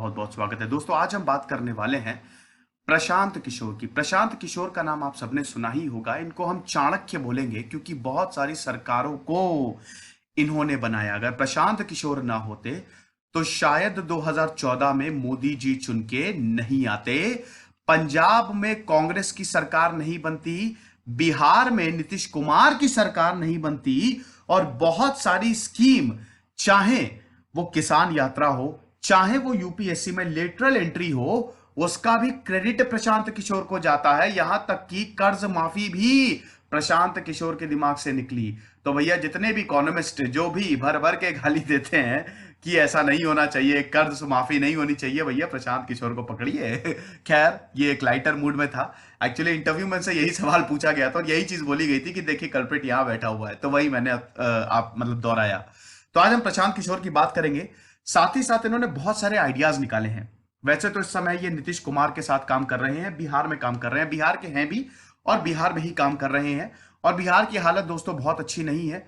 बहुत बहुत स्वागत है दोस्तों। आज हम बात करने वाले हैं प्रशांत किशोर की। प्रशांत किशोर का नाम आप सबने सुना ही होगा। इनको हम चाणक्य बोलेंगे क्योंकि बहुत सारी सरकारों को इन्होंने बनाया। अगर प्रशांत किशोर ना होते तो शायद 2014 में मोदी जी चुन के नहीं आते, पंजाब में कांग्रेस की सरकार नहीं बनती, बिहार में नीतीश कुमार की सरकार नहीं बनती, और बहुत सारी स्कीम, चाहे वो किसान यात्रा हो, चाहे वो यूपीएससी में लेटरल एंट्री हो, उसका भी क्रेडिट प्रशांत किशोर को जाता है। यहां तक कि कर्ज माफी भी प्रशांत किशोर के दिमाग से निकली। तो भैया जितने भी इकोनॉमिस्ट जो भी भर भर के गाली देते हैं कि ऐसा नहीं होना चाहिए, कर्ज माफी नहीं होनी चाहिए, भैया प्रशांत किशोर को पकड़िए। खैर, ये एक लाइटर मूड में था। एक्चुअली इंटरव्यू में से यही सवाल पूछा गया था और यही चीज बोली गई थी कि देखिए कल्प्रिट यहां बैठा हुआ है, तो वही मैंने आप मतलब दोहराया। तो आज हम प्रशांत किशोर की बात करेंगे। साथ ही साथ इन्होंने बहुत सारे आइडियाज निकाले हैं। वैसे तो इस समय ये नीतीश कुमार के साथ काम कर रहे हैं, बिहार में काम कर रहे हैं, बिहार के हैं भी और बिहार में ही काम कर रहे हैं। और बिहार की हालत दोस्तों बहुत अच्छी नहीं है।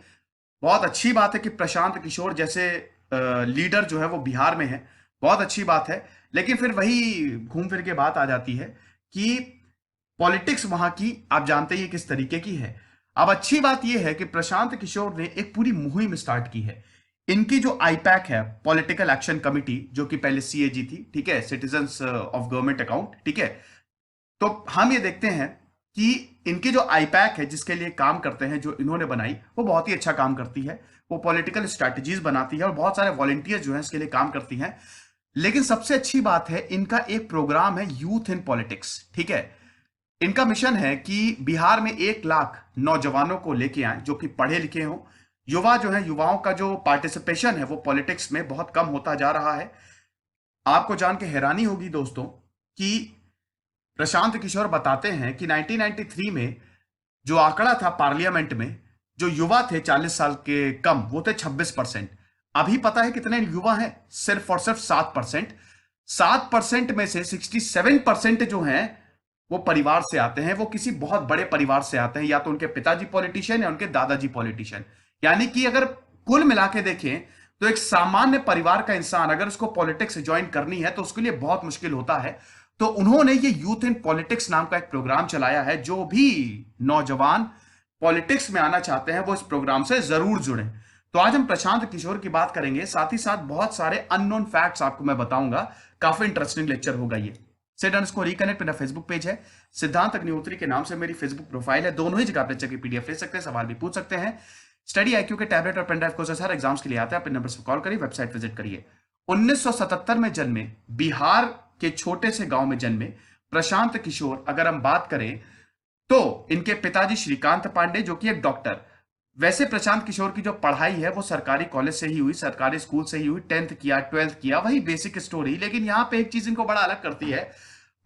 बहुत अच्छी बात है कि प्रशांत किशोर जैसे लीडर जो है वो बिहार में है, बहुत अच्छी बात है। लेकिन फिर वही घूम फिर के बात आ जाती है कि पॉलिटिक्स वहां की आप जानते ही किस तरीके की है। अब अच्छी बात यह है कि प्रशांत किशोर ने एक पूरी मुहिम स्टार्ट की है। इनकी जो आईपैक है, पॉलिटिकल एक्शन कमिटी, जो कि पहले सीएजी थी, ठीक है, सिटीजंस ऑफ गवर्नमेंट अकाउंट, ठीक है। तो हम ये देखते हैं कि इनकी जो आईपैक है जिसके लिए काम करते हैं, जो इन्होंने बनाई, वो बहुत ही अच्छा काम करती है। वो पॉलिटिकल स्ट्रैटेजीज बनाती है और बहुत सारे वॉलंटियर जो हैं इसके लिए काम करती हैं। लेकिन सबसे अच्छी बात है, इनका एक प्रोग्राम है यूथ इन पॉलिटिक्स, ठीक है। इनका मिशन है कि बिहार में 1 लाख नौजवानों को लेके आए जो कि पढ़े लिखे हों। युवा जो है, युवाओं का जो पार्टिसिपेशन है वो पॉलिटिक्स में बहुत कम होता जा रहा है। आपको जान के हैरानी होगी दोस्तों कि प्रशांत किशोर बताते हैं कि 1993 में जो आंकड़ा था पार्लियामेंट में, जो युवा थे 40 साल के कम, वो थे 26%। अभी पता है कितने युवा हैं? सिर्फ और सिर्फ 7%। 7% में से 67% जो हैं वो परिवार से आते हैं, वो किसी बहुत बड़े परिवार से आते हैं, या तो उनके पिताजी पॉलिटिशियन या उनके दादाजी पॉलिटिशियन। यानी कि अगर कुल मिला के देखें तो एक सामान्य परिवार का इंसान अगर उसको पॉलिटिक्स ज्वाइन करनी है तो उसके लिए बहुत मुश्किल होता है। तो उन्होंने ये यूथ इन पॉलिटिक्स नाम का एक प्रोग्राम चलाया है। जो भी नौजवान पॉलिटिक्स में आना चाहते हैं वो इस प्रोग्राम से जरूर जुड़ें। तो आज हम प्रशांत किशोर की बात करेंगे, साथ ही साथ बहुत सारे अननोन फैक्ट्स आपको मैं बताऊंगा। काफी इंटरेस्टिंग लेक्चर होगा ये। सिड रिकनेक्ट मेरा फेसबुक पेज है, सिद्धांत अग्निहोत्री के नाम से मेरी फेसबुक प्रोफाइल है। दोनों ही जगह आप लेक्चर की पीडीएफ ले सकते हैं, सवाल भी पूछ सकते हैं। स्टडी आईक्यू के टैबलेट और पेनड्राइव कोर्सेस हर एग्जाम्स के लिए आते हैं। अपने नंबर पर कॉल करिए, वेबसाइट विजिट करिए। 1977 में जन्मे, बिहार के छोटे से गांव में जन्मे प्रशांत किशोर, अगर हम बात करें तो इनके पिताजी श्रीकांत पांडे जो कि एक डॉक्टर। वैसे प्रशांत किशोर की जो पढ़ाई है वो सरकारी कॉलेज से ही हुई, सरकारी स्कूल से ही हुई। 10th किया, 12th किया, वही बेसिक स्टोरी। लेकिन यहां पे एक चीज इनको बड़ा अलग करती है,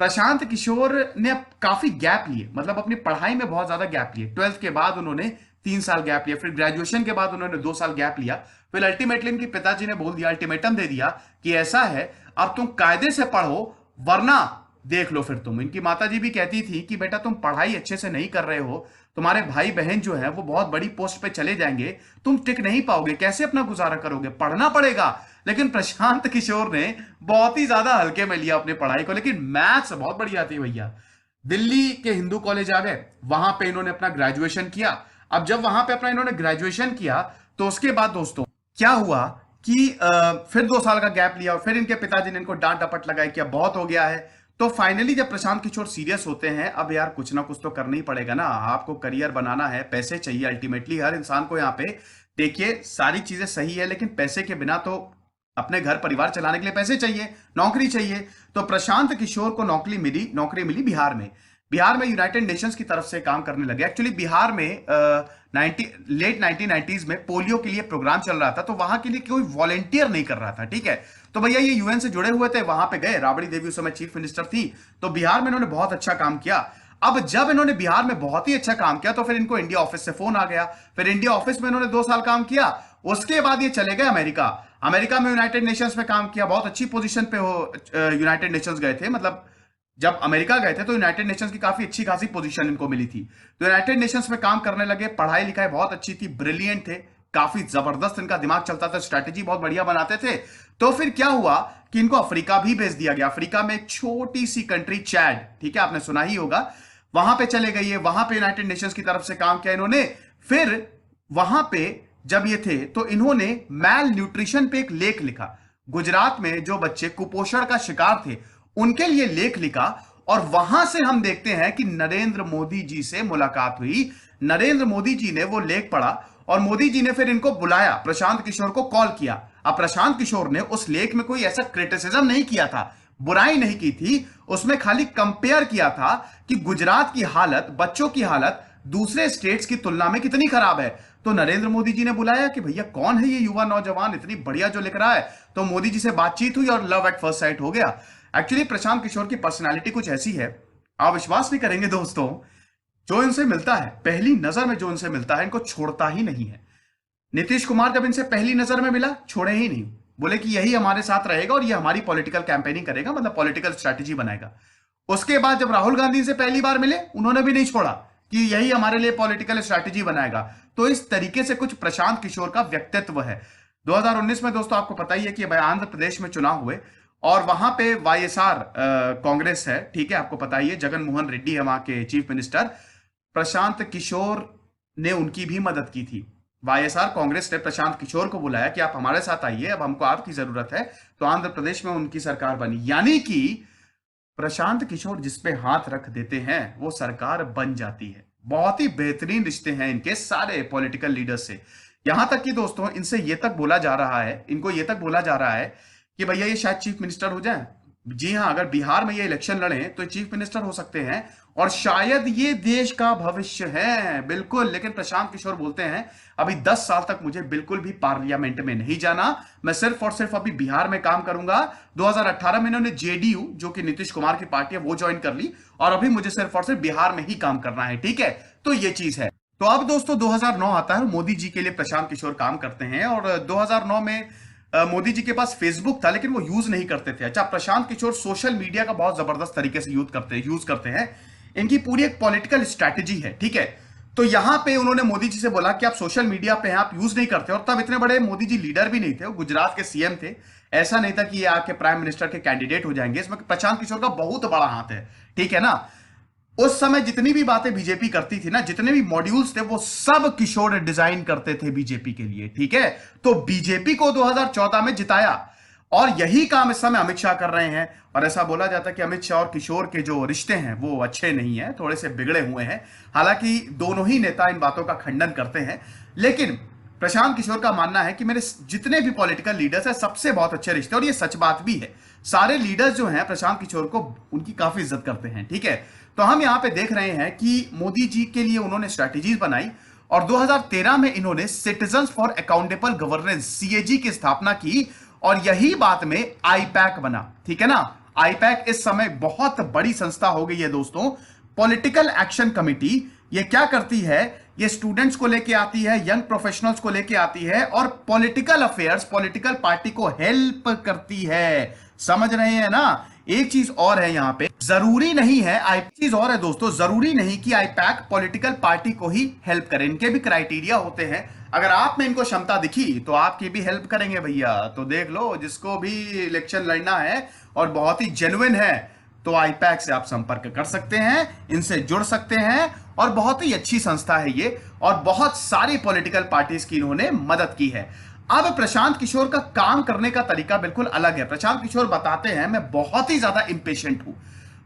प्रशांत किशोर ने काफी गैप लिए, मतलब अपनी पढ़ाई में बहुत ज्यादा गैप लिए। 12th के बाद उन्होंने 3 साल गैप लिया, फिर ग्रेजुएशन के बाद उन्होंने 2 साल गैप लिया। फिर अल्टीमेटली इनके पिताजी ने बोल दिया, अल्टीमेटम दे दिया कि ऐसा है, अब तुम कायदे से पढ़ो वरना देख लो फिर तुम। इनकी माताजी भी कहती थी कि बेटा तुम पढ़ाई अच्छे से नहीं कर रहे हो, तुम्हारे भाई बहन जो है वो बहुत बड़ी पोस्ट पे चले जाएंगे, तुम टिक नहीं पाओगे, कैसे अपना गुजारा करोगे, पढ़ना पड़ेगा। लेकिन प्रशांत किशोर ने बहुत ही ज्यादा हल्के में लिया अपनी पढ़ाई को। लेकिन मैथ्स बहुत बढ़िया थी भैया। दिल्ली के हिंदू कॉलेज आ गए, वहां पे इन्होंने अपना ग्रेजुएशन किया। अब जब वहां पे अपना इन्होंने ग्रेजुएशन किया तो उसके बाद दोस्तों क्या हुआ कि फिर 2 साल का गैप लिया और फिर इनके पिताजी ने इनको डांट डपट लगाई कि अब बहुत हो गया है। तो फाइनली जब प्रशांत किशोर सीरियस होते हैं, अब यार कुछ ना कुछ तो करना ही पड़ेगा ना, आपको करियर बनाना है, पैसे चाहिए अल्टीमेटली हर इंसान को। यहाँ पे देखिए सारी चीजें सही है, लेकिन पैसे के बिना तो अपने घर परिवार चलाने के लिए पैसे चाहिए, नौकरी चाहिए। तो प्रशांत किशोर को नौकरी मिली बिहार में। बिहार में यूनाइटेड नेशंस की तरफ से काम करने लगे। एक्चुअली बिहार में लेट 1990s में पोलियो के लिए प्रोग्राम चल रहा था, तो वहां के लिए कोई वॉलेंटियर नहीं कर रहा था, ठीक है। तो भैया ये यूएन से जुड़े हुए थे, वहां पे गए। राबड़ी देवी उस समय चीफ मिनिस्टर थी, तो बिहार में इन्होंने बहुत अच्छा काम किया। अब जब इन्होंने बिहार में बहुत ही अच्छा काम किया तो फिर इनको इंडिया ऑफिस से फोन आ गया। फिर इंडिया ऑफिस में इन्होंने 2 साल काम किया। उसके बाद ये चले गए अमेरिका। अमेरिका में यूनाइटेड नेशंस में काम किया, बहुत अच्छी पोजीशन पे हो यूनाइटेड नेशंस गए थे। मतलब जब अमेरिका गए थे तो यूनाइटेड नेशंस की काफी अच्छी खासी पोजीशन इनको मिली थी। तो यूनाइटेड नेशंस में काम करने लगे, पढ़ाई लिखाई बहुत अच्छी थी, ब्रिलियंट थे, काफी जबरदस्त इनका दिमाग चलता था, स्ट्रैटेजी बहुत बढ़िया बनाते थे। तो फिर क्या हुआ कि इनको अफ्रीका भी भेज दिया गया। अफ्रीका में एक छोटी सी कंट्री चैड, ठीक है, आपने सुना ही होगा, वहां पे चले गई है। वहां पे यूनाइटेड नेशंस की तरफ से काम किया इन्होंने। फिर वहां पे जब ये थे तो इन्होंने मैल न्यूट्रिशन पे एक लेख लिखा। गुजरात में जो बच्चे कुपोषण का शिकार थे उनके लिए लेख लिखा। और वहां से हम देखते हैं कि नरेंद्र मोदी जी से मुलाकात हुई। नरेंद्र मोदी जी ने वो लेख पढ़ा और मोदी जी ने फिर इनको बुलाया, प्रशांत किशोर को कॉल किया। अब प्रशांत किशोर ने उस लेख में कोई ऐसा क्रिटिसिज्म नहीं किया था, बुराई नहीं की थी, उसमें खाली कंपेयर किया था कि गुजरात की हालत, बच्चों की हालत दूसरे स्टेट्स की तुलना में कितनी खराब है। तो नरेंद्र मोदी जी ने बुलाया कि भैया कौन है ये युवा नौजवान इतनी बढ़िया जो लिख रहा है। तो मोदी जी से बातचीत हुई और लव एट फर्स्ट साइट हो गया। एक्चुअली प्रशांत किशोर की पर्सनालिटी कुछ ऐसी है, आप विश्वास नहीं करेंगे दोस्तों, जो इनसे मिलता है पहली नजर में, जो इनसे मिलता है इनको छोड़ता ही नहीं है। नीतीश कुमार जब इनसे पहली नजर में मिला छोड़े ही नहीं, बोले कि यही हमारे साथ रहेगा और ये हमारी पॉलिटिकल कैंपेनिंग करेगा, मतलब पॉलिटिकल स्ट्रैटेजी बनाएगा। उसके बाद जब राहुल गांधी से पहली बार मिले उन्होंने भी नहीं छोड़ा कि यही हमारे लिए पॉलिटिकल स्ट्रैटेजी बनाएगा। तो इस तरीके से कुछ प्रशांत किशोर का व्यक्तित्व है। 2019 में दोस्तों आपको पता ही है कि आंध्र प्रदेश में चुनाव हुए और वहां पे वाईएसआर कांग्रेस है, ठीक है, आपको पता ही है, जगन मोहन रेड्डी है वहां के चीफ मिनिस्टर। प्रशांत किशोर ने उनकी भी मदद की थी। वाईएसआर कांग्रेस ने प्रशांत किशोर को बुलाया कि आप हमारे साथ आइए, अब हमको आपकी जरूरत है। तो आंध्र प्रदेश में उनकी सरकार बनी। यानी कि प्रशांत किशोर जिस पे हाथ रख देते हैं वो सरकार बन जाती है। बहुत ही बेहतरीन रिश्ते हैं इनके सारे पॉलिटिकल लीडर्स से। यहां तक कि दोस्तों इनसे ये तक बोला जा रहा है, इनको ये तक बोला जा रहा है कि भैया ये शायद चीफ मिनिस्टर हो जाए। जी हां, अगर बिहार में ये इलेक्शन लड़े तो चीफ मिनिस्टर हो सकते हैं और शायद ये देश का भविष्य है, बिल्कुल। लेकिन प्रशांत किशोर बोलते हैं अभी 10 साल तक मुझे बिल्कुल भी पार्लियामेंट में नहीं जाना, मैं सिर्फ और सिर्फ अभी बिहार में काम करूंगा। 2018 में इन्होंने जेडीयू, जो कि नीतीश कुमार की पार्टी है, वो ज्वाइन कर ली और अभी मुझे सिर्फ और सिर्फ बिहार में ही काम करना है, ठीक है। तो ये चीज है। तो अब दोस्तों 2009 आता है, मोदी जी के लिए प्रशांत किशोर काम करते हैं और 2009 में मोदी जी के पास फेसबुक था लेकिन वो यूज नहीं करते थे। अच्छा, प्रशांत किशोर सोशल मीडिया का बहुत जबरदस्त तरीके से यूज करते हैं। इनकी पूरी एक पॉलिटिकल स्ट्रैटेजी है, ठीक है। तो यहां पे उन्होंने मोदी जी से बोला कि आप सोशल मीडिया पे हैं, आप यूज नहीं करते। और तब इतने बड़े मोदी जी लीडर भी नहीं थे, वो गुजरात के सीएम थे। ऐसा नहीं था कि ये आके प्राइम मिनिस्टर के कैंडिडेट हो जाएंगे। इसमें प्रशांत किशोर का बहुत बड़ा हाथ है, ठीक है ना। उस समय जितनी भी बातें बीजेपी करती थी ना, जितने भी मॉड्यूल्स थे, वो सब किशोर डिजाइन करते थे बीजेपी के लिए, ठीक है। तो बीजेपी को 2014 में जिताया और यही काम इस समय अमित शाह कर रहे हैं। और ऐसा बोला जाता है कि अमित शाह और किशोर के जो रिश्ते हैं वो अच्छे नहीं है, थोड़े से बिगड़े हुए हैं। हालांकि दोनों ही नेता इन बातों का खंडन करते हैं, लेकिन प्रशांत किशोर का मानना है कि मेरे जितने भी पॉलिटिकल लीडर्स हैं सबसे बहुत अच्छे रिश्ते। और ये सच बात भी है, सारे लीडर्स जो हैं प्रशांत किशोर को उनकी काफी इज्जत करते हैं, ठीक है। तो हम यहां पे देख रहे हैं कि मोदी जी के लिए उन्होंने स्ट्रैटेजीज बनाई और 2013 में इन्होंने citizens for accountable governance CAG की स्थापना की और यही बात में आईपैक बना, ठीक है ना। आईपैक इस समय बहुत बड़ी संस्था हो गई है दोस्तों, पॉलिटिकल एक्शन कमिटी। ये क्या करती है, ये स्टूडेंट्स को लेके आती है, यंग प्रोफेशनल्स को लेके आती है और पॉलिटिकल अफेयर्स, पॉलिटिकल पार्टी को हेल्प करती है। समझ रहे हैं ना। एक चीज और है यहां पे, जरूरी नहीं है, चीज और है दोस्तों, जरूरी नहीं कि आईपैक पॉलिटिकल पार्टी को ही हेल्प करे। इनके भी क्राइटेरिया होते हैं। अगर आप में इनको क्षमता दिखी तो आपकी भी हेल्प करेंगे भैया। तो देख लो, जिसको भी इलेक्शन लड़ना है और बहुत ही जेन्युइन है तो आईपैक से आप संपर्क कर सकते हैं, इनसे जुड़ सकते हैं। और बहुत ही अच्छी संस्था है ये और बहुत सारी पॉलिटिकल पार्टीज की इन्होंने मदद की है। अब प्रशांत किशोर का काम करने का तरीका बिल्कुल अलग है। प्रशांत किशोर बताते हैं मैं बहुत ही ज्यादा इंपेशेंट हूं।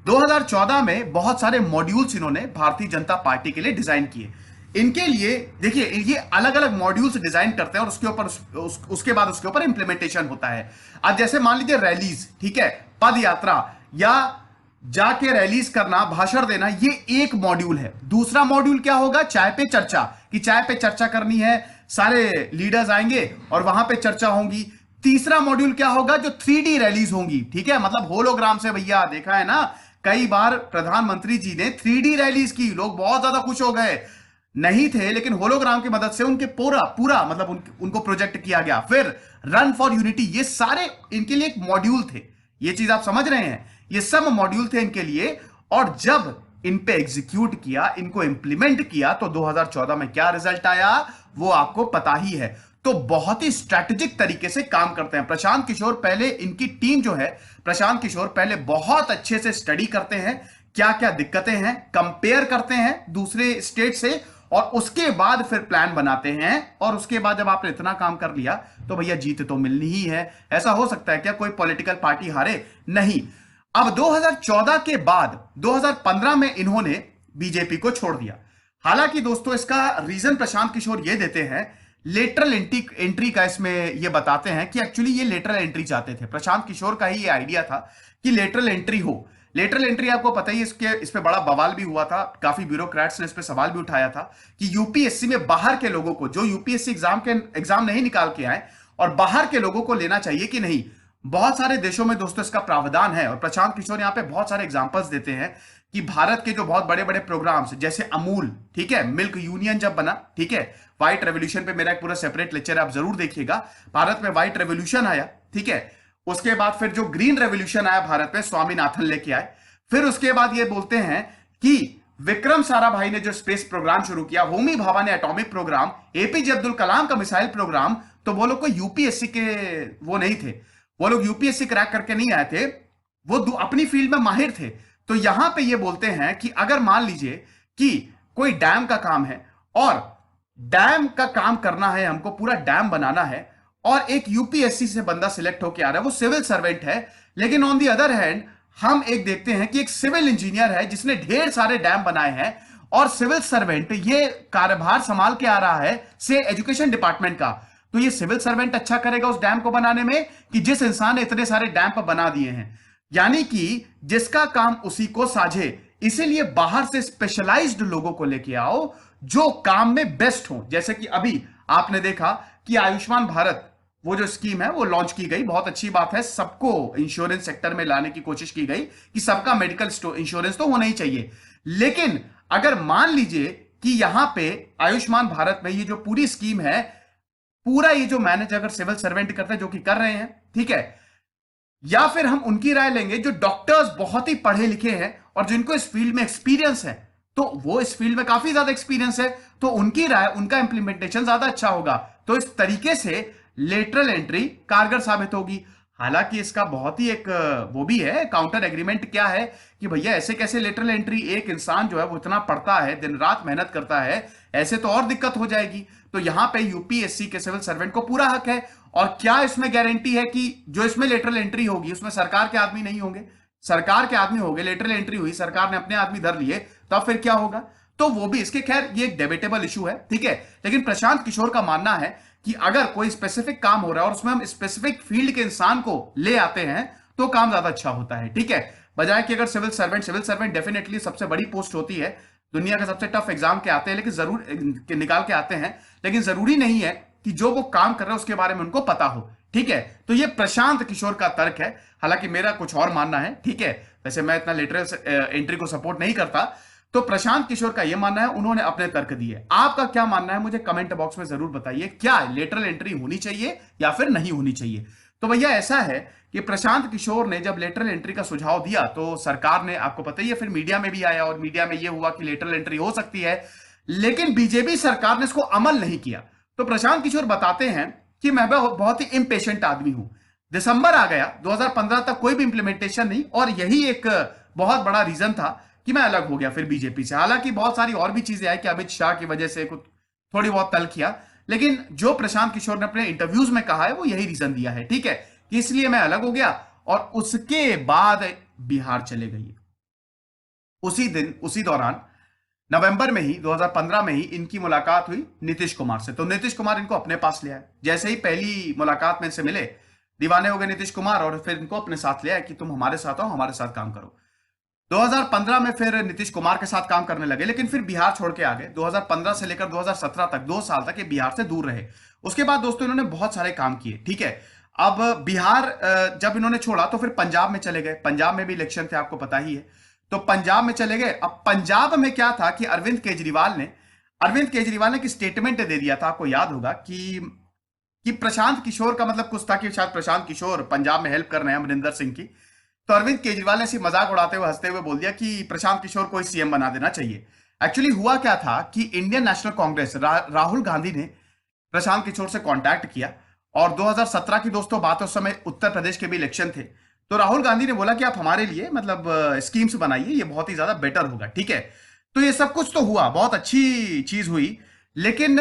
2014 में बहुत सारे मॉड्यूल्स इन्होंने भारतीय जनता पार्टी के लिए डिजाइन किए। इनके लिए देखिए, ये अलग अलग मॉड्यूल्स डिजाइन करते हैं और उसके ऊपर उसके बाद उसके ऊपर इंप्लीमेंटेशन होता है। अब जैसे मान लीजिए रैलीज, ठीक है, पद यात्रा या जाके रैलीज करना, भाषण देना, ये एक मॉड्यूल है। दूसरा मॉड्यूल क्या होगा, चाय पे चर्चा, कि चाय पे चर्चा करनी है, सारे लीडर्स आएंगे और वहां पे चर्चा होगी। तीसरा मॉड्यूल क्या होगा, जो 3D रैलीज होंगी, ठीक है, मतलब होलोग्राम से। भैया देखा है ना, कई बार प्रधानमंत्री जी ने 3D रैलीज की, लोग बहुत ज्यादा खुश हो गए। नहीं थे, लेकिन होलोग्राम की मदद से उनके पूरा मतलब उनको प्रोजेक्ट किया गया। फिर रन फॉर यूनिटी, ये सारे इनके लिए एक मॉड्यूल थे। ये चीज आप समझ रहे हैं, ये सब मॉड्यूल थे इनके लिए। और जब इन पे एग्जीक्यूट किया, इनको इंप्लीमेंट किया, तो 2014 में क्या रिजल्ट आया, वो आपको पता ही है। तो बहुत ही स्ट्रैटेजिक तरीके से काम करते हैं प्रशांत किशोर। पहले इनकी टीम जो है, प्रशांत किशोर पहले बहुत अच्छे से स्टडी करते हैं, क्या क्या दिक्कतें हैं, कंपेयर करते हैं दूसरे स्टेट से, और उसके बाद फिर प्लान बनाते हैं। और उसके बाद जब आपने इतना काम कर लिया तो भैया जीत तो मिलनी ही है। ऐसा हो सकता है क्या कोई पॉलिटिकल पार्टी हारे? नहीं। अब 2014 के बाद 2015 में इन्होंने बीजेपी को छोड़ दिया। हालांकि दोस्तों इसका रीजन प्रशांत किशोर ये देते हैं, लेटरल एंट्री का इसमें ये बताते हैं कि एक्चुअली ये लेटरल एंट्री चाहते थे। प्रशांत किशोर का ही ये आइडिया था कि लेटरल एंट्री हो। लेटरल एंट्री आपको पता ही, इस पे बड़ा बवाल भी हुआ था, काफी ब्यूरोक्रेट्स ने इस पे सवाल भी उठाया था कि यूपीएससी में बाहर के लोगों को, जो यूपीएससी एग्जाम नहीं निकाल के आए और बाहर के लोगों को लेना चाहिए कि नहीं। बहुत सारे देशों में दोस्तों इसका प्रावधान है, और प्रशांत किशोर यहां पे बहुत सारे एग्जांपल्स देते हैं कि भारत के जो बहुत बड़े बड़े प्रोग्राम्स जैसे अमूल, ठीक है, मिल्क यूनियन जब बना, ठीक है, व्हाइट रेवोल्यूशन पे मेरा एक पूरा सेपरेट लेक्चर है, आप जरूर देखिएगा। भारत में व्हाइट रेवोल्यूशन आया, ठीक है, उसके बाद फिर जो ग्रीन रेवोल्यूशन आया भारत में, स्वामीनाथन लेके आए। फिर उसके बाद ये बोलते हैं कि विक्रम साराभाई ने जो स्पेस प्रोग्राम शुरू किया, होमी भाभा ने atomic programme, APJ Abdul Kalam का मिसाइल प्रोग्राम, तो वो लोग को यूपीएससी के वो नहीं थे, वो लोग यूपीएससी क्रैक करके नहीं आए थे, वो अपनी फील्ड में माहिर थे। तो यहां पे ये बोलते हैं कि अगर मान लीजिए कि कोई डैम का काम है और डैम का काम करना है, हमको पूरा डैम बनाना है, और एक यूपीएससी से बंदा सिलेक्ट होकर आ रहा है, वो सिविल सर्वेंट है, लेकिन ऑन दी अदर हैंड हम एक देखते हैं कि एक सिविल इंजीनियर है जिसने ढेर सारे डैम बनाए हैं, और सिविल सर्वेंट ये कार्यभार संभाल के आ रहा है से एजुकेशन डिपार्टमेंट का। तो ये सिविल सर्वेंट अच्छा करेगा उस डैम को बनाने में कि जिस इंसान ने इतने सारे डैम पर बना दिए हैं? यानी कि जिसका काम उसी को साझे। इसीलिए बाहर से स्पेशलाइज्ड लोगों को लेके आओ जो काम में बेस्ट हो। जैसे कि अभी आपने देखा कि आयुष्मान भारत, वो जो स्कीम है वो लॉन्च की गई, बहुत अच्छी बात है, सबको इंश्योरेंस सेक्टर में लाने की कोशिश की गई कि सबका मेडिकल इंश्योरेंस तो होना ही चाहिए। लेकिन अगर मान लीजिए कि यहां पे आयुष्मान भारत में ये जो पूरी स्कीम है, पूरा ये जो मैनेज अगर सिविल सर्वेंट करते हैं, जो कि कर रहे हैं, ठीक है, या फिर हम उनकी राय लेंगे जो डॉक्टर्स बहुत ही पढ़े लिखे हैं और जिनको इस फील्ड में एक्सपीरियंस है, तो वो इस फील्ड में काफी ज्यादा एक्सपीरियंस है, तो उनकी राय, उनका इंप्लीमेंटेशन ज्यादा अच्छा होगा। तो इस तरीके से लेटरल एंट्री कारगर साबित होगी। हालांकि इसका बहुत ही एक वो भी है काउंटर एग्रीमेंट, क्या है कि भैया ऐसे कैसे लेटरल एंट्री, एक इंसान जो है वो इतना पढ़ता है, दिन रात मेहनत करता है, ऐसे तो और दिक्कत हो जाएगी। तो यहां पे यूपीएससी के सिविल सर्वेंट को पूरा हक है। और क्या इसमें गारंटी है कि जो इसमें लेटरल एंट्री होगी उसमें सरकार के आदमी नहीं होंगे? सरकार के आदमी होंगे, लेटरल एंट्री हुई, सरकार ने अपने आदमी धर लिए, तब फिर क्या होगा? तो वो भी इसके, खैर ये एक डेबेटेबल इशू है, ठीक है। लेकिन प्रशांत किशोर का मानना है कि अगर कोई स्पेसिफिक काम हो रहा है और उसमें हम स्पेसिफिक फील्ड के इंसान को ले आते हैं तो काम ज्यादा अच्छा होता है, ठीक है, बजाय कि अगर सिविल सर्वेंट डेफिनेटली सबसे बड़ी पोस्ट होती है, दुनिया का सबसे टफ एग्जाम के आते हैं, लेकिन जरूर निकाल के आते हैं, लेकिन जरूरी नहीं है कि जो वो काम कर रहे हैं उसके बारे में उनको पता हो, ठीक है। तो ये प्रशांत किशोर का तर्क है, हालांकि मेरा कुछ और मानना है, ठीक है। वैसे मैं इतना लेटरल एंट्री को सपोर्ट नहीं करता, तो प्रशांत किशोर का ये मानना है, उन्होंने अपने तर्क दिए। आपका क्या मानना है मुझे कमेंट बॉक्स में जरूर बताइए, क्या लेटरल एंट्री होनी चाहिए या फिर नहीं होनी चाहिए? तो भैया ऐसा है कि प्रशांत किशोर ने जब लेटरल एंट्री का सुझाव दिया तो सरकार ने, आपको पता ही है, फिर मीडिया में भी आया और मीडिया में यह हुआ कि लेटरल एंट्री हो सकती है, लेकिन बीजेपी सरकार ने इसको अमल नहीं किया। तो प्रशांत किशोर बताते हैं कि मैं बहुत ही इम्पेशेंट आदमी हूं, दिसंबर आ गया, 2015 तक कोई भी इंप्लीमेंटेशन नहीं, और यही एक बहुत बड़ा रीजन था कि मैं अलग हो गया फिर बीजेपी से। हालांकि बहुत सारी और भी चीजें आई कि अमित शाह की वजह से कुछ थोड़ी बहुत तल किया, लेकिन जो प्रशांत किशोर ने अपने इंटरव्यूज में कहा है वो यही रीजन दिया है, ठीक है, कि इसलिए मैं अलग हो गया। और उसके बाद बिहार चले गए। उसी दिन, उसी दौरान नवंबर में ही, 2015 में ही इनकी मुलाकात हुई नीतीश कुमार से। तो नीतीश कुमार इनको अपने पास ले आए। जैसे ही पहली मुलाकात में इनसे मिले, दीवाने हो गए नीतीश कुमार, और फिर इनको अपने साथ ले आए कि तुम हमारे साथ आओ, हमारे साथ काम करो। 2015 में फिर नीतीश कुमार के साथ काम करने लगे, लेकिन फिर बिहार छोड़ के आ गए। 2015 से लेकर 2017 तक 2 साल तक ये बिहार से दूर रहे। उसके बाद दोस्तों इन्होंने बहुत सारे काम किए, ठीक है। अब बिहार जब इन्होंने छोड़ा तो फिर पंजाब में चले गए। पंजाब में भी इलेक्शन थे, आपको पता ही है, तो पंजाब में चले गए। अब पंजाब में क्या था कि अरविंद केजरीवाल ने एक स्टेटमेंट दे दिया था, आपको याद होगा कि प्रशांत किशोर का मतलब कुछ था कि शायद प्रशांत किशोर पंजाब में हेल्प कर रहे हैं अमरिंदर सिंह की। तो अरविंद केजरीवाल ने ऐसी मजाक उड़ाते हुए, हंसते हुए बोल दिया कि प्रशांत किशोर को सीएम बना देना चाहिए। एक्चुअली हुआ क्या था कि इंडियन नेशनल कांग्रेस, राहुल गांधी ने प्रशांत किशोर से कांटेक्ट किया। और 2017 की दोस्तों बात, उस समय उत्तर प्रदेश के भी इलेक्शन थे, तो राहुल गांधी ने बोला कि आप हमारे लिए मतलब स्कीम्स बनाइए, ये बहुत ही ज्यादा बेटर होगा, ठीक है। तो ये सब कुछ तो हुआ, बहुत अच्छी चीज हुई। लेकिन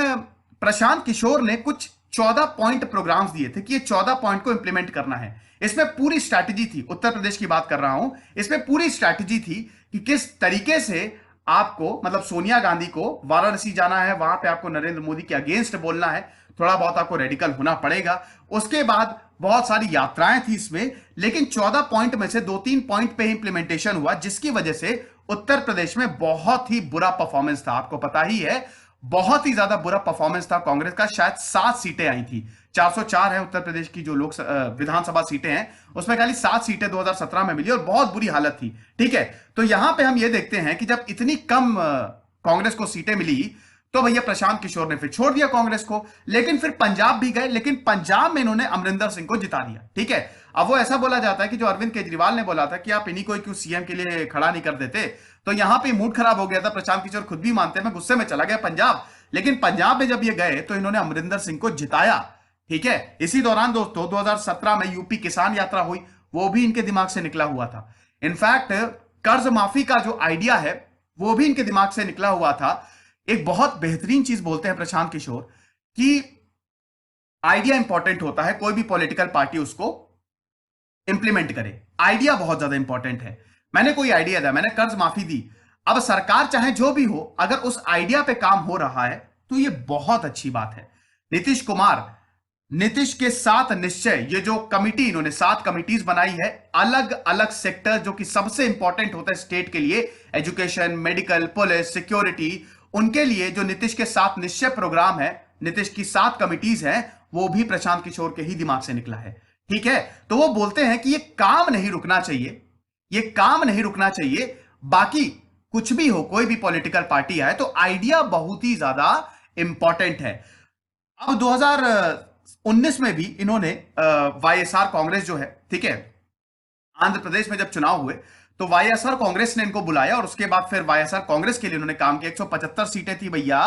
प्रशांत किशोर ने कुछ 14 पॉइंट प्रोग्राम्स दिए थे कि ये 14 पॉइंट को इंप्लीमेंट करना है। इसमें पूरी स्ट्रैटेजी थी, उत्तर प्रदेश की बात कर रहा हूं, इसमें पूरी स्ट्रैटेजी थी कि किस तरीके से आपको मतलब सोनिया गांधी को वाराणसी जाना है, वहां पे आपको नरेंद्र मोदी के अगेंस्ट बोलना है, थोड़ा बहुत आपको रेडिकल होना पड़ेगा। उसके बाद बहुत सारी यात्राएं थी इसमें, लेकिन 14 पॉइंट में से 2-3 पॉइंट पे इंप्लीमेंटेशन हुआ, जिसकी वजह से उत्तर प्रदेश में बहुत ही बुरा परफॉर्मेंस था। आपको पता ही है, बहुत ही ज्यादा बुरा परफॉर्मेंस था कांग्रेस का। शायद 7 सीटें आई थी, 404 है उत्तर प्रदेश की जो लोक विधानसभा सीटें हैं, उसमें खाली 7 सीटें 2017 में मिली और बहुत बुरी हालत थी, ठीक है। तो यहां पे हम ये देखते हैं कि जब इतनी कम कांग्रेस को सीटें मिली, तो भैया प्रशांत किशोर ने फिर छोड़ दिया कांग्रेस को। लेकिन फिर पंजाब भी गए, लेकिन पंजाब में इन्होंने अमरिंदर सिंह को जिता दिया, ठीक है। अब वो ऐसा बोला जाता है कि जो अरविंद केजरीवाल ने बोला था कि आप इन्हीं को क्यों सीएम के लिए खड़ा नहीं कर देते, तो यहां पे मूड खराब हो गया था। प्रशांत किशोर खुद भी मानते हैं, मैं गुस्से में चला गया पंजाब। लेकिन पंजाब में जब ये गए तो इन्होंने अमरिंदर सिंह को जिताया, ठीक है। इसी दौरान दोस्तों 2017 में यूपी किसान यात्रा हुई, वो भी इनके दिमाग से निकला हुआ था। इनफैक्ट कर्ज माफी का जो आइडिया है वो भी इनके दिमाग से निकला हुआ था। एक बहुत बेहतरीन चीज बोलते हैं प्रशांत किशोर कि आइडिया इंपॉर्टेंट होता है, कोई भी पॉलिटिकल पार्टी उसको इंप्लीमेंट करे। आइडिया बहुत ज्यादा इंपॉर्टेंट है। मैंने कोई आइडिया दिया, मैंने कर्ज माफी दी, अब सरकार चाहे जो भी हो, अगर उस आइडिया पे काम हो रहा है तो ये बहुत अच्छी बात है। नीतीश कुमार, नीतीश के साथ निश्चय, ये जो कमिटी इन्होंने 7 कमिटीज बनाई है, अलग अलग सेक्टर जो कि सबसे इंपॉर्टेंट होता है स्टेट के लिए, एजुकेशन, मेडिकल, पुलिस, सिक्योरिटी, उनके लिए जो नीतीश के साथ निश्चय प्रोग्राम है, नीतीश की 7 कमिटीज हैं, वो भी प्रशांत किशोर के ही दिमाग से निकला है, ठीक है। तो वो बोलते हैं कि ये काम नहीं रुकना चाहिए, ये काम नहीं रुकना चाहिए। बाकी कुछ भी हो, कोई भी पॉलिटिकल पार्टी आए, तो आइडिया बहुत ही ज्यादा इंपॉर्टेंट है। अब 2019 में भी इन्होंने वाईएसआर कांग्रेस जो है, ठीक है, आंध्र प्रदेश में जब चुनाव हुए तो वाईएसआर कांग्रेस ने इनको बुलाया और उसके बाद फिर वाईएसआर कांग्रेस के लिए उन्होंने काम किया। 175 सीटें थी भैया,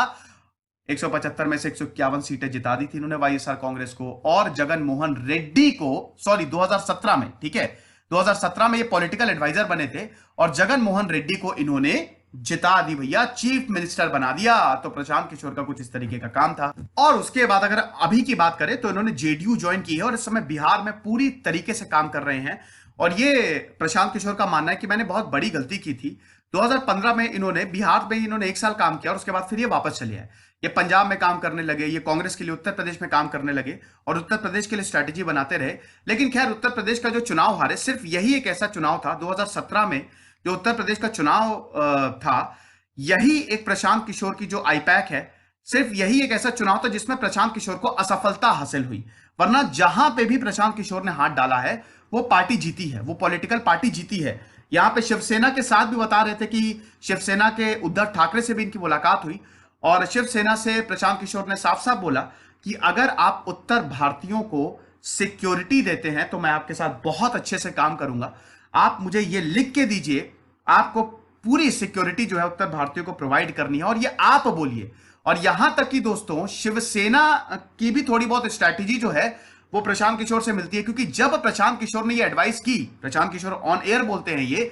175 में से 151 सीटें जिता दी थी इन्होंने वाईएसआर कांग्रेस को। और जगन मोहन रेड्डी को, सॉरी 2017 में, ठीक है, 2017 में ये पॉलिटिकल एडवाइजर बने थे और जगन मोहन रेड्डी को इन्होंने जिता दी भैया, चीफ मिनिस्टर बना दिया। तो प्रशांत किशोर का कुछ इस तरीके का काम था। और उसके बाद अगर अभी की बात करें तो इन्होंने जेडीयू ज्वाइन की है और इस समय बिहार में पूरी तरीके से काम कर रहे हैं। और ये प्रशांत किशोर का मानना है कि मैंने बहुत बड़ी गलती की थी। 2015 में इन्होंने बिहार में इन्होंने 1 साल काम किया और उसके बाद फिर ये वापस चले आए। ये पंजाब में काम करने लगे, ये कांग्रेस के लिए उत्तर प्रदेश में काम करने लगे और उत्तर प्रदेश के लिए स्ट्रैटेजी बनाते रहे। लेकिन खैर, उत्तर प्रदेश का जो चुनाव हारे, सिर्फ यही एक ऐसा चुनाव था 2017 में जो उत्तर प्रदेश का चुनाव था, यही एक प्रशांत किशोर की जो आईपैक है, सिर्फ यही एक ऐसा चुनाव था जिसमें प्रशांत किशोर को असफलता हासिल हुई। वरना जहां पे भी प्रशांत किशोर ने हाथ डाला है वो पार्टी जीती है, वो पॉलिटिकल पार्टी जीती है। यहां पे शिवसेना के साथ भी बता रहे थे कि शिवसेना के उद्धव ठाकरे से भी इनकी मुलाकात हुई और शिवसेना से प्रशांत किशोर ने साफ साफ बोला कि अगर आप उत्तर भारतीयों को सिक्योरिटी देते हैं तो मैं आपके साथ बहुत अच्छे से काम करूंगा। आप मुझे ये लिख के दीजिए, आपको पूरी सिक्योरिटी जो है उत्तर भारतीयों को प्रोवाइड करनी है और ये आप बोलिए। और यहां तक कि दोस्तों शिवसेना की भी थोड़ी बहुत स्ट्रैटेजी जो है वो प्रशांत किशोर से मिलती है, क्योंकि जब प्रशांत किशोर ने ये एडवाइस की, प्रशांत किशोर ऑन एयर बोलते हैं ये,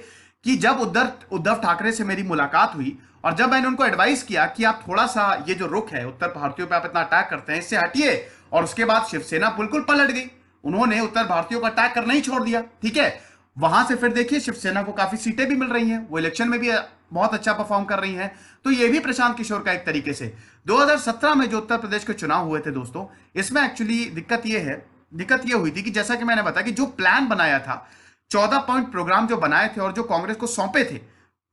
कि जब उद्धव ठाकरे से मेरी मुलाकात हुई और जब मैंने उनको एडवाइस किया कि आप थोड़ा सा ये जो रुख है उत्तर भारतीयों पे आप इतना अटैक करते हैं, इससे हटिए, और उसके बाद शिवसेना बिल्कुल पलट गई, उन्होंने उत्तर भारतीयों का अटैक करना ही छोड़ दिया, ठीक है। वहां से फिर देखिए शिवसेना को काफी सीटें भी मिल रही हैं, वो इलेक्शन में भी बहुत अच्छा परफॉर्म कर रही हैं। तो ये भी प्रशांत किशोर का एक तरीके से 2017 में जो उत्तर प्रदेश के चुनाव हुए थे दोस्तों, इसमें एक्चुअली दिक्कत ये हुई थी कि जैसा कि मैंने बताया कि जो प्लान बनाया था, 14 पॉइंट प्रोग्राम जो बनाए थे और जो कांग्रेस को सौंपे थे,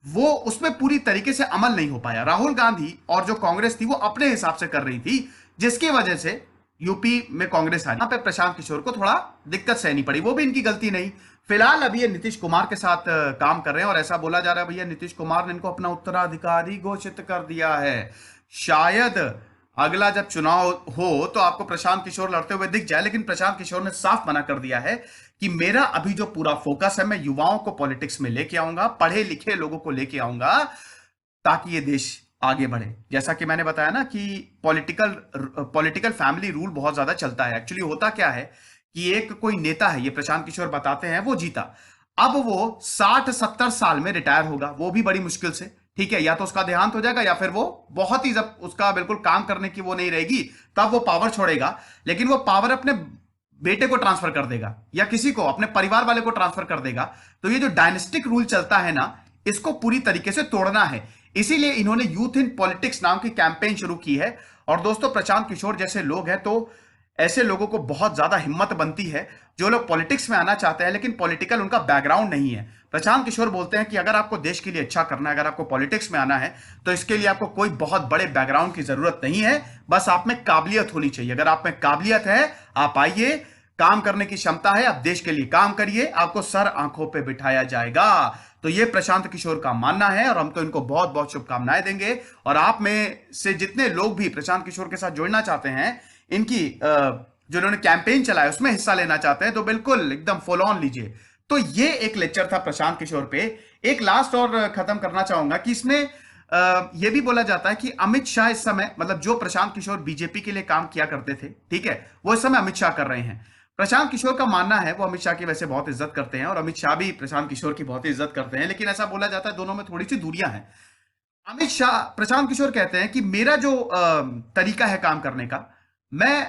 वो उसमें पूरी तरीके से अमल नहीं हो पाया। राहुल गांधी और जो कांग्रेस थी वो अपने हिसाब से कर रही थी, जिसकी वजह से यूपी में कांग्रेस आ रही। यहां पे प्रशांत किशोर को थोड़ा दिक्कत सहनी पड़ी, वो भी इनकी गलती नहीं। फिलहाल अभी ये नीतीश कुमार के साथ काम कर रहे हैं और ऐसा बोला जा रहा है भैया नीतीश कुमार ने इनको अपना उत्तराधिकारी घोषित कर दिया है। शायद अगला जब चुनाव हो तो आपको प्रशांत किशोर लड़ते हुए दिख जाए, लेकिन प्रशांत किशोर ने साफ मना कर दिया है कि मेरा अभी जो पूरा फोकस है, मैं युवाओं को पॉलिटिक्स में लेके आऊंगा, पढ़े लिखे लोगों को लेके आऊंगा, ताकि ये देश आगे बढ़े। जैसा कि मैंने बताया ना कि पॉलिटिकल पॉलिटिकल फैमिली रूल बहुत ज्यादा चलता है। एक्चुअली होता क्या है कि एक कोई नेता है, ये प्रशांत किशोर बताते हैं, वो जीता, अब वो 60-70 साल में रिटायर होगा, वो भी बड़ी मुश्किल से, ठीक है, या तो उसका देहांत हो जाएगा या फिर वो बहुत ही, जब उसका बिल्कुल काम करने की वो नहीं रहेगी तब वो पावर छोड़ेगा। लेकिन वो पावर अपने बेटे को ट्रांसफर कर देगा या किसी को, अपने परिवार वाले को ट्रांसफर कर देगा। तो ये जो डायनेस्टिक रूल चलता है ना, इसको पूरी तरीके से तोड़ना है। इसीलिए इन्होंने यूथ इन पॉलिटिक्स नाम की कैंपेन शुरू की है। और दोस्तों, प्रशांत किशोर जैसे लोग हैं, तो ऐसे लोगों को बहुत ज्यादा हिम्मत बनती है जो लोग पॉलिटिक्स में आना चाहते हैं लेकिन पॉलिटिकल उनका बैकग्राउंड नहीं है। प्रशांत किशोर बोलते हैं कि अगर आपको देश के लिए अच्छा करना है, अगर आपको पॉलिटिक्स में आना है, तो इसके लिए आपको कोई बहुत बड़े बैकग्राउंड की जरूरत नहीं है, बस आप में काबिलियत होनी चाहिए। अगर आप में काबिलियत है, आप आइए, काम करने की क्षमता है, आप देश के लिए काम करिए, आपको सर आंखों पे बिठाया जाएगा। तो ये प्रशांत किशोर का मानना है और हम तो इनको बहुत बहुत शुभकामनाएं देंगे। और आप में से जितने लोग भी प्रशांत किशोर के साथ जुड़ना चाहते हैं, इनकी जो इन्होंने कैंपेन चलाया उसमें हिस्सा लेना चाहते हैं, तो बिल्कुल एकदम फॉलो ऑन लीजिए। तो ये एक लेक्चर था प्रशांत किशोर पे। एक लास्ट और खत्म करना चाहूंगा कि इसमें यह भी बोला जाता है कि अमित शाह इस समय, मतलब जो प्रशांत किशोर बीजेपी के लिए काम किया करते थे, ठीक है, वो इस समय अमित शाह कर रहे हैं। प्रशांत किशोर का मानना है, वो अमित शाह की वैसे बहुत इज्जत करते हैं और अमित शाह भी प्रशांत किशोर की बहुत इज्जत करते हैं, लेकिन ऐसा बोला जाता है दोनों में थोड़ी सी दूरियां हैं। अमित शाह, प्रशांत किशोर कहते हैं कि मेरा जो तरीका है काम करने का, मैं,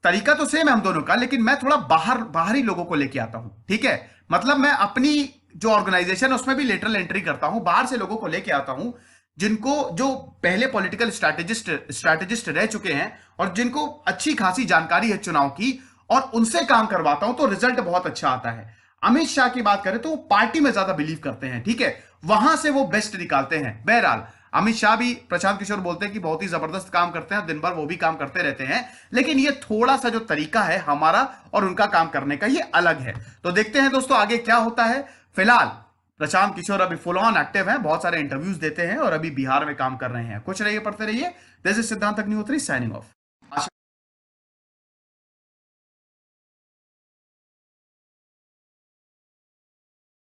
तरीका तो सेम है हम दोनों का, लेकिन मैं थोड़ा बाहरी लोगों को लेके आता हूं, ठीक है। मतलब मैं अपनी जो ऑर्गेनाइजेशन है उसमें भी लेटरल एंट्री करता हूं, बाहर से लोगों को लेके आता हूं, जिनको, जो पहले पॉलिटिकल स्ट्रैटेजिस्ट रह चुके हैं और जिनको अच्छी खासी जानकारी है चुनाव की, और उनसे काम करवाता हूं तो रिजल्ट बहुत अच्छा आता है। अमित शाह की बात करें तो वो पार्टी में ज्यादा बिलीव करते हैं, ठीक है, वहां से वो बेस्ट निकालते हैं। बहरहाल, अमित शाह भी प्रशांत किशोर बोलते हैं कि बहुत ही जबरदस्त काम करते हैं, दिन भर वो भी काम करते रहते हैं, लेकिन ये थोड़ा सा जो तरीका है हमारा और उनका काम करने का, ये अलग है। तो देखते हैं दोस्तों आगे क्या होता है। फिलहाल प्रशांत किशोर अभी फुल ऑन एक्टिव हैं, बहुत सारे इंटरव्यूज देते हैं और अभी बिहार में काम कर रहे हैं। कुछ रहिए, पढ़ते रहिए। दिस इज सिद्धांत अग्निहोत्री साइनिंग ऑफ।